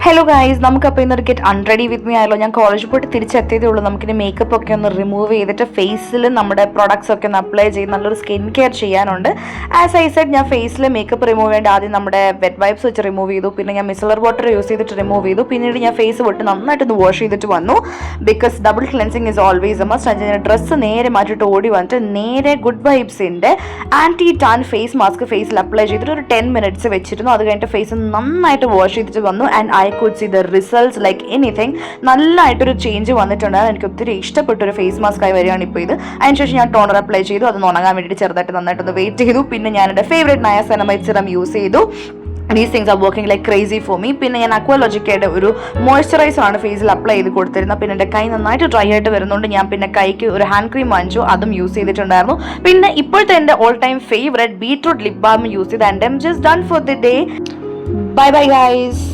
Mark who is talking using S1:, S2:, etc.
S1: Hello guys, നമുക്കപ്പോൾ ഇന്നൊരു get അൺറെഡി with me ആയല്ലോ. ഞാൻ കോളേജിൽ പോയിട്ട് തിരിച്ചെത്തിയതേ ഉള്ളൂ. നമുക്കിനി മേക്കപ്പ് ഒക്കെ ഒന്ന് റിമൂവ് ചെയ്തിട്ട് ഫേസിൽ നമ്മുടെ പ്രൊഡക്ട്സ് ഒക്കെ ഒന്ന് അപ്ലൈ ചെയ്ത് നല്ലൊരു സ്കിൻ കെയർ ചെയ്യാനുണ്ട്. ആസ് ഐ സെഡ്, ഞാൻ ഫേസിൽ മേക്കപ്പ് റിമൂവ് ചെയ്യേണ്ട ആദ്യം നമ്മുടെ വെറ്റ് വൈപ്സ് വെച്ച് റിമൂവ് ചെയ്തു. പിന്നെ ഞാൻ മിസലർ വാട്ടർ യൂസ് ചെയ്തിട്ട് റിമൂവ് ചെയ്തു. പിന്നീട് ഞാൻ ഫേസ് വിട്ട് നന്നായിട്ടൊന്ന് വാഷ് ചെയ്തിട്ട് വന്നു. Because double cleansing is always a must. ഞാൻ ഡ്രസ്സ് നേരെ മാറ്റിയിട്ട് ഓടി വന്നിട്ട് നേരെ ഗുഡ് വൈബ്സിൻ്റെ ആൻറ്റി ടാൻ ഫേസ് മാസ്ക് ഫേസിൽ അപ്ലൈ ചെയ്തിട്ട് ഒരു 10 minutes വെച്ചിരുന്നു. അത് കഴിഞ്ഞിട്ട് ഫേസ് നന്നായിട്ട് വാഷ് ചെയ്തിട്ട് വന്നു. And I could see the results like anything. നല്ലതായിട്ടൊരു ചേഞ്ച് വന്നിട്ടുണ്ട്. എനിക്ക് ഒത്തിരി ഇഷ്ടപ്പെട്ടൊരു ഫേസ് മാസ്ക് ആയി വരികയാണ് ഇപ്പോൾ ഇത്. അതിനുശേഷം ഞാൻ ടോണർ അപ്ലൈ ചെയ്തു. അത് ഉണങ്ങാൻ വേണ്ടിയിട്ട് ചെറുതായിട്ട് നന്നായിട്ടൊന്ന് വെയിറ്റ് ചെയ്തു. പിന്നെ ഞാൻ എൻ്റെ ഫേവറേറ്റ് നയാസിനമൈഡ് സിറം യൂസ് ചെയ്തു. These things are working like crazy for me. പിന്നെ ഞാൻ അക്വാലോജിക്കയുടെ ഒരു മോയ്സ്ചറൈസർ ആണ് ഫേസിൽ അപ്ലൈ ചെയ്ത് കൊടുത്തിരുന്നത്. പിന്നെ എൻ്റെ കൈ നന്നായിട്ട് ഡ്രൈ ആയിട്ട് വരുന്നുണ്ട്. ഞാൻ പിന്നെ കൈക്ക് ഒരു ഹാൻഡ് ക്രീം വാങ്ങിച്ചു, അതും യൂസ് ചെയ്തിട്ടുണ്ടായിരുന്നു. പിന്നെ ഇപ്പോഴത്തെ എൻ്റെ all time favourite beetroot lip balm use ചെയ്ത്. And I'm just done for the day. Bye bye guys.